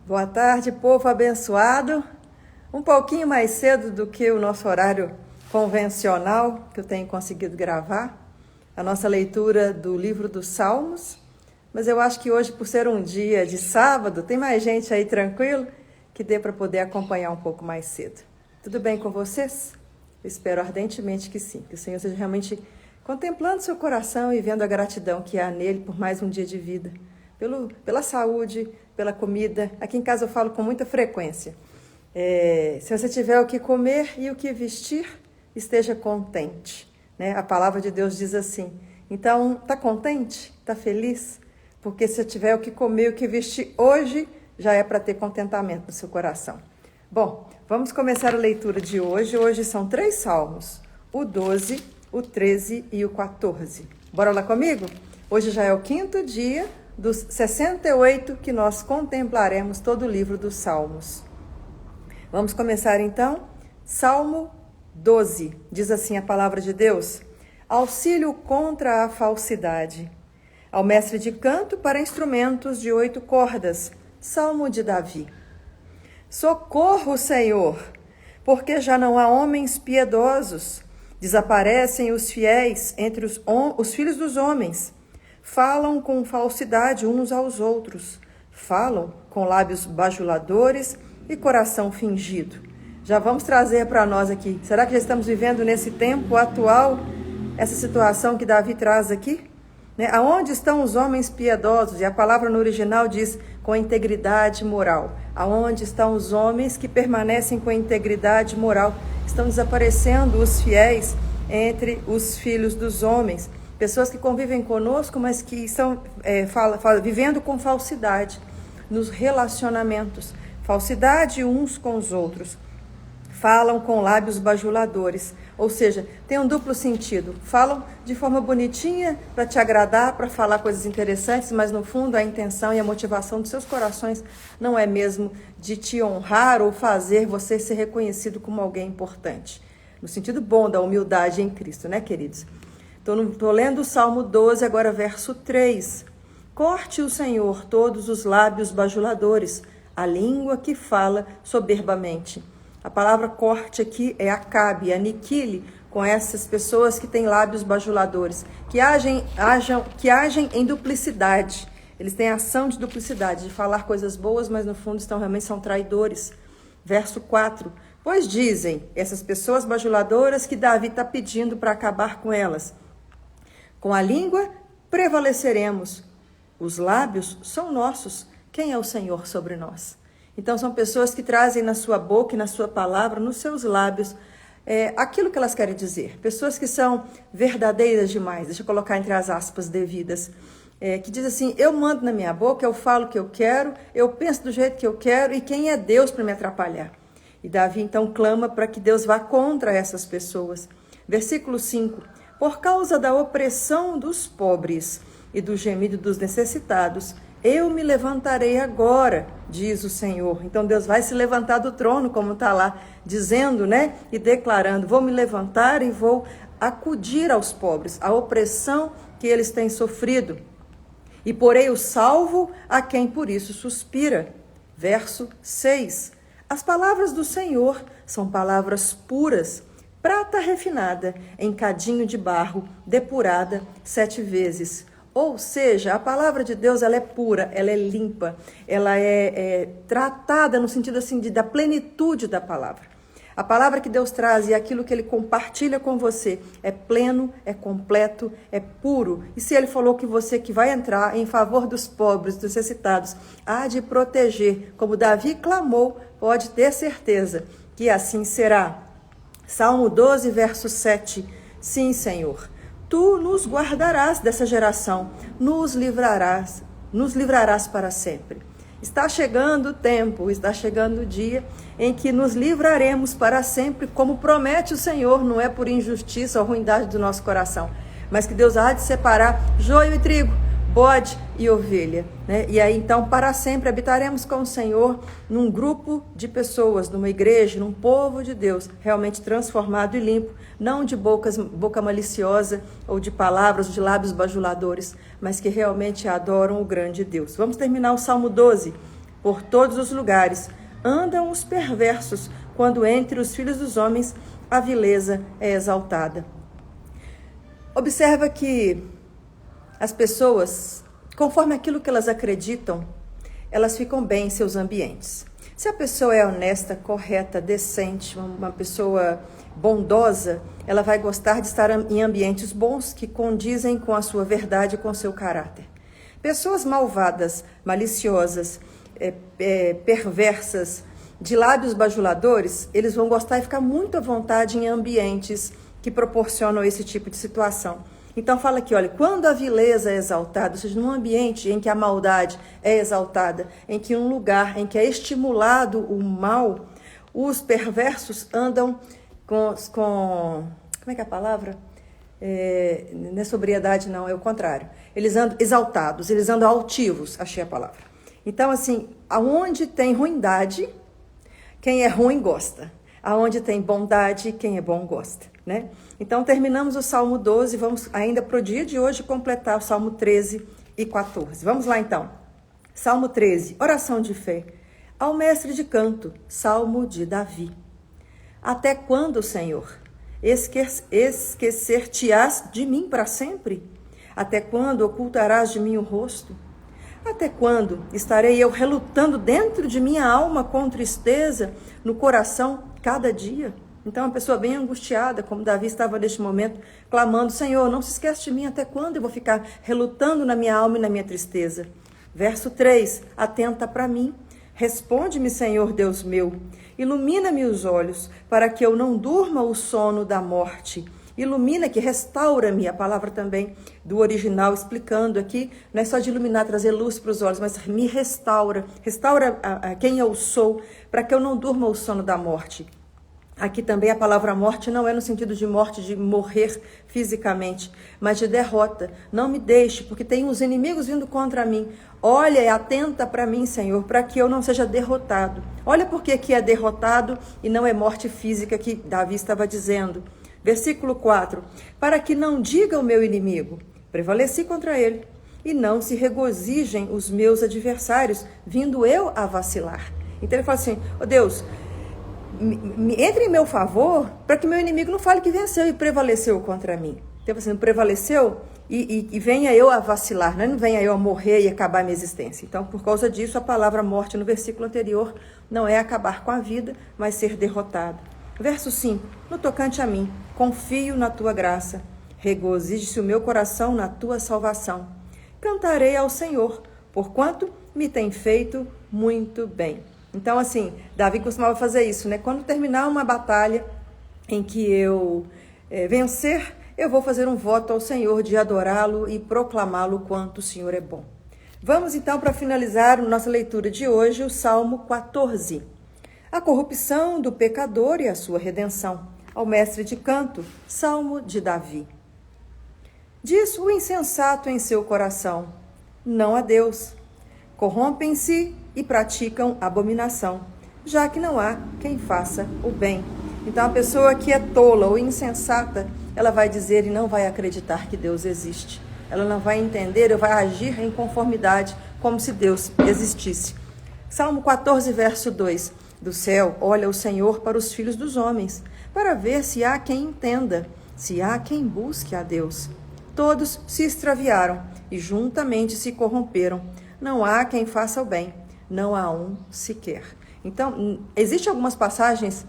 Boa tarde, povo abençoado. Um pouquinho mais cedo do que o nosso horário convencional que eu tenho conseguido gravar, a nossa leitura do livro dos Salmos. Mas eu acho que hoje, por ser um dia de sábado, tem mais gente aí tranquilo que dê para poder acompanhar um pouco mais cedo. Tudo bem com vocês? Eu espero ardentemente que sim, que o Senhor esteja realmente contemplando seu coração e vendo a gratidão que há nele por mais um dia de vida, pela saúde, pela comida. Aqui em casa eu falo com muita frequência. Se você tiver o que comer e o que vestir, esteja contente, né? A palavra de Deus diz assim. Então, está contente? Está feliz? Porque se tiver o que comer e o que vestir hoje, já é para ter contentamento no seu coração. Bom, vamos começar a leitura de hoje. Hoje são 3 salmos, o 12, o 13 e o 14. Bora lá comigo? Hoje já é o 5º dia dos 68 que nós contemplaremos todo o livro dos Salmos. Vamos começar então. Salmo 12, diz assim a palavra de Deus: auxílio contra a falsidade. Ao mestre de canto para instrumentos de 8 cordas, Salmo de Davi. Socorro, Senhor, porque já não há homens piedosos. Desaparecem os fiéis entre os filhos dos homens. Falam com falsidade uns aos outros. Falam com lábios bajuladores e coração fingido. Já vamos trazer para nós aqui. Será que já estamos vivendo nesse tempo atual essa situação que Davi traz aqui? Aonde estão os homens piedosos? E a palavra no original diz com integridade moral. Aonde estão os homens que permanecem com integridade moral? Estão desaparecendo os fiéis entre os filhos dos homens. Pessoas que convivem conosco, mas que estão vivendo com falsidade nos relacionamentos. Falsidade uns com os outros. Falam com lábios bajuladores. Ou seja, tem um duplo sentido. Falam de forma bonitinha para te agradar, para falar coisas interessantes, mas no fundo a intenção e a motivação dos seus corações não é mesmo de te honrar ou fazer você ser reconhecido como alguém importante. No sentido bom da humildade em Cristo, né, queridos? Estou lendo o Salmo 12, agora verso 3. Corte o Senhor todos os lábios bajuladores, a língua que fala soberbamente. A palavra corte aqui é acabe, aniquile com essas pessoas que têm lábios bajuladores, que agem em duplicidade. Eles têm ação de duplicidade, de falar coisas boas, mas no fundo realmente são traidores. Verso 4. Pois dizem essas pessoas bajuladoras que Davi está pedindo para acabar com elas. Com a língua prevaleceremos. Os lábios são nossos. Quem é o Senhor sobre nós? Então, são pessoas que trazem na sua boca e na sua palavra, nos seus lábios, aquilo que elas querem dizer. Pessoas que são verdadeiras demais, deixa eu colocar entre as aspas devidas, que diz assim, eu mando na minha boca, eu falo o que eu quero, eu penso do jeito que eu quero, e quem é Deus para me atrapalhar? E Davi, então, clama para que Deus vá contra essas pessoas. Versículo 5, por causa da opressão dos pobres e do gemido dos necessitados, eu me levantarei agora, diz o Senhor. Então Deus vai se levantar do trono, como está lá dizendo, né? E declarando, vou me levantar e vou acudir aos pobres, a opressão que eles têm sofrido. E porei o salvo a quem por isso suspira. Verso 6. As palavras do Senhor são palavras puras, prata refinada em cadinho de barro, depurada 7 vezes. Ou seja, a palavra de Deus ela é pura, ela é limpa, ela é tratada no sentido assim da plenitude da palavra. A palavra que Deus traz e aquilo que Ele compartilha com você é pleno, é completo, é puro. E se Ele falou que você que vai entrar em favor dos pobres, dos necessitados, há de proteger, como Davi clamou, pode ter certeza que assim será. Salmo 12, verso 7. Sim, Senhor. Tu nos guardarás dessa geração, nos livrarás para sempre. Está chegando o tempo, está chegando o dia em que nos livraremos para sempre, como promete o Senhor, não é por injustiça ou ruindade do nosso coração, mas que Deus há de separar joio e trigo, bode e ovelha, né? E aí então para sempre habitaremos com o Senhor num grupo de pessoas, numa igreja, num povo de Deus realmente transformado e limpo, não de boca maliciosa ou de palavras, de lábios bajuladores, mas que realmente adoram o grande Deus. Vamos terminar o Salmo 12, Por todos os lugares andam os perversos, quando entre os filhos dos homens a vileza é exaltada. Observa que as pessoas, conforme aquilo que elas acreditam, elas ficam bem em seus ambientes. Se a pessoa é honesta, correta, decente, uma pessoa bondosa, ela vai gostar de estar em ambientes bons que condizem com a sua verdade e com o seu caráter. Pessoas malvadas, maliciosas, perversas, de lábios bajuladores, eles vão gostar e ficar muito à vontade em ambientes que proporcionam esse tipo de situação. Então fala aqui, olha, quando a vileza é exaltada, ou seja, num ambiente em que a maldade é exaltada, em que um lugar em que é estimulado o mal, os perversos andam com como é que é a palavra? Não é sobriedade, não, é o contrário. Eles andam exaltados, eles andam altivos, achei a palavra. Então, assim, aonde tem ruindade, quem é ruim gosta. Aonde tem bondade, quem é bom gosta, né? Então, terminamos o Salmo 12, vamos ainda para o dia de hoje completar o Salmo 13 e 14. Vamos lá, então. Salmo 13, oração de fé. Ao mestre de canto, Salmo de Davi. Até quando, Senhor, esquecer-te-ás de mim para sempre? Até quando ocultarás de mim o rosto? Até quando estarei eu relutando dentro de minha alma com tristeza, no coração, cada dia? Então, uma pessoa bem angustiada, como Davi estava neste momento, clamando, Senhor, não se esquece de mim, até quando eu vou ficar relutando na minha alma e na minha tristeza? Verso 3, atenta para mim, responde-me, Senhor Deus meu, ilumina-me os olhos, para que eu não durma o sono da morte. Ilumina, que restaura-me, a palavra também do original, explicando aqui, não é só de iluminar, trazer luz para os olhos, mas me restaura a quem eu sou, para que eu não durma o sono da morte. Aqui também a palavra morte não é no sentido de morte, de morrer fisicamente, mas de derrota. Não me deixe, porque tem os inimigos vindo contra mim. Olha e atenta para mim, Senhor, para que eu não seja derrotado. Olha porque aqui é derrotado e não é morte física que Davi estava dizendo. Versículo 4, para que não diga o meu inimigo, prevaleci contra ele, e não se regozijem os meus adversários, vindo eu a vacilar. Então ele fala assim, Deus, entre em meu favor, para que meu inimigo não fale que venceu e prevaleceu contra mim. Então assim, prevaleceu e venha eu a vacilar, não venha eu a morrer e acabar a minha existência. Então, por causa disso, a palavra morte no versículo anterior não é acabar com a vida, mas ser derrotado. Verso 5, no tocante a mim, confio na tua graça, regozije-se o meu coração na tua salvação. Cantarei ao Senhor, porquanto me tem feito muito bem. Então, assim, Davi costumava fazer isso, né? Quando terminar uma batalha em que eu vencer, eu vou fazer um voto ao Senhor de adorá-lo e proclamá-lo quanto o Senhor é bom. Vamos, então, para finalizar nossa leitura de hoje, o Salmo 14. A corrupção do pecador e a sua redenção. Ao mestre de canto, Salmo de Davi. Diz o insensato em seu coração, não a Deus. Corrompem-se e praticam abominação, já que não há quem faça o bem. Então, a pessoa que é tola ou insensata, ela vai dizer e não vai acreditar que Deus existe. Ela não vai entender ou vai agir em conformidade como se Deus existisse. Salmo 14, verso 2. Do céu, olha o Senhor para os filhos dos homens, para ver se há quem entenda, se há quem busque a Deus. Todos se extraviaram e juntamente se corromperam. Não há quem faça o bem, não há um sequer. Então, existem algumas passagens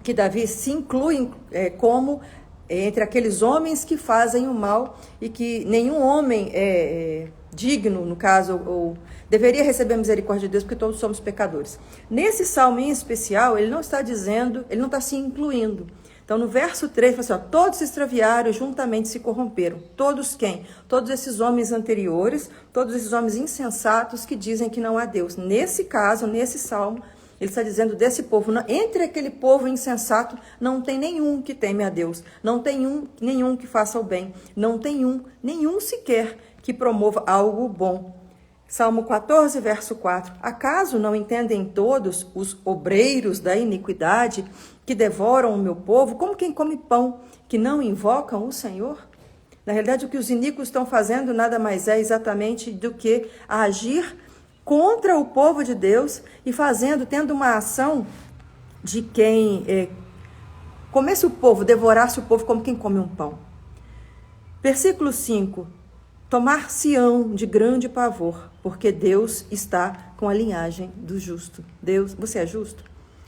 que Davi se inclui como entre aqueles homens que fazem o mal e que nenhum homem é digno, no caso, ou deveria receber a misericórdia de Deus, porque todos somos pecadores. Nesse salmo em especial, ele não está dizendo, ele não está se incluindo. Então, no verso 3, fala assim, todos se extraviaram e juntamente se corromperam. Todos quem? Todos esses homens anteriores, todos esses homens insensatos que dizem que não há Deus. Nesse caso, nesse salmo, ele está dizendo desse povo, entre aquele povo insensato, não tem nenhum que teme a Deus, não tem nenhum que faça o bem, não tem nenhum sequer que promova algo bom. Salmo 14, verso 4. Acaso não entendem todos os obreiros da iniquidade que devoram o meu povo, como quem come pão, que não invocam o Senhor? Na realidade, o que os iníquos estão fazendo nada mais é exatamente do que agir contra o povo de Deus e tendo uma ação de quem comesse o povo, devorasse o povo como quem come um pão. Versículo 5. Tomar-se-ão de grande pavor, porque Deus está com a linhagem do justo. Deus, você é justo?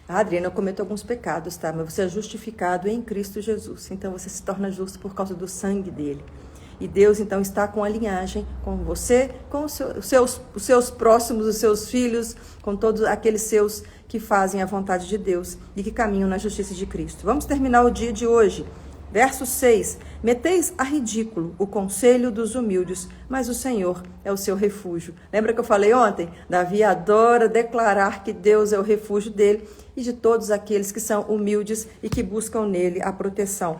Adriana, eu cometo alguns pecados, tá? Mas você é justificado em Cristo Jesus. Então você se torna justo por causa do sangue dele. E Deus, então, está com a linhagem, com você, com os seus próximos, os seus filhos, com todos aqueles seus que fazem a vontade de Deus e que caminham na justiça de Cristo. Vamos terminar o dia de hoje. Verso 6. Meteis a ridículo o conselho dos humildes, mas o Senhor é o seu refúgio. Lembra que eu falei ontem? Davi adora declarar que Deus é o refúgio dele e de todos aqueles que são humildes e que buscam nele a proteção.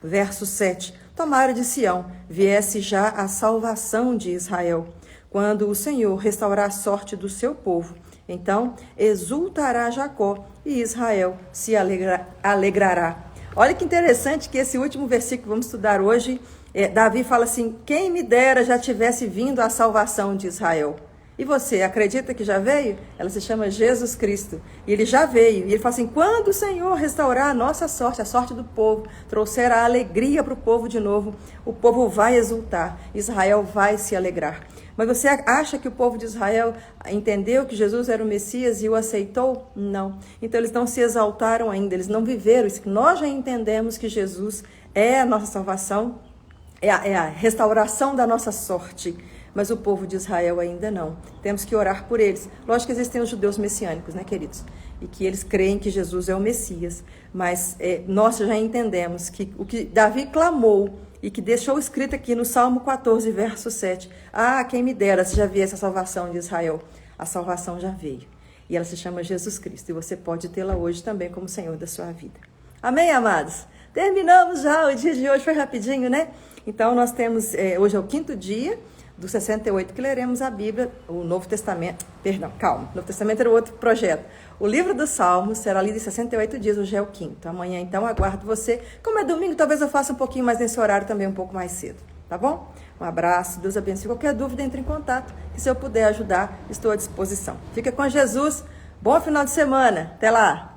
Verso 7. Tomara de Sião viesse já a salvação de Israel, quando o Senhor restaurar a sorte do seu povo. Então exultará Jacó e Israel se alegrará. Olha que interessante que esse último versículo que vamos estudar hoje, Davi fala assim, quem me dera já tivesse vindo a salvação de Israel. E você, acredita que já veio? Ela se chama Jesus Cristo. E ele já veio. E ele fala assim, quando o Senhor restaurar a nossa sorte, a sorte do povo, trouxer a alegria para o povo de novo, o povo vai exultar. Israel vai se alegrar. Mas você acha que o povo de Israel entendeu que Jesus era o Messias e o aceitou? Não. Então eles não se exaltaram ainda, eles não viveram isso. Nós já entendemos que Jesus é a nossa salvação, é a restauração da nossa sorte. Mas o povo de Israel ainda não. Temos que orar por eles. Lógico que existem os judeus messiânicos, né, queridos? E que eles creem que Jesus é o Messias. Mas nós já entendemos que o que Davi clamou e que deixou escrito aqui no Salmo 14, verso 7. Ah, quem me dera se já viesse a salvação de Israel. A salvação já veio. E ela se chama Jesus Cristo. E você pode tê-la hoje também como Senhor da sua vida. Amém, amados? Terminamos já. O dia de hoje foi rapidinho, né? Então, nós temos... hoje é o 5º dia do 68 que leremos a Bíblia, o Novo Testamento, perdão, calma, o Novo Testamento era outro projeto. O livro dos Salmos será lido em 68 dias, hoje é o 5º. Amanhã, então, aguardo você. Como é domingo, talvez eu faça um pouquinho mais nesse horário também, um pouco mais cedo, tá bom? Um abraço, Deus abençoe. Qualquer dúvida, entre em contato, que se eu puder ajudar, estou à disposição. Fica com Jesus, bom final de semana, até lá!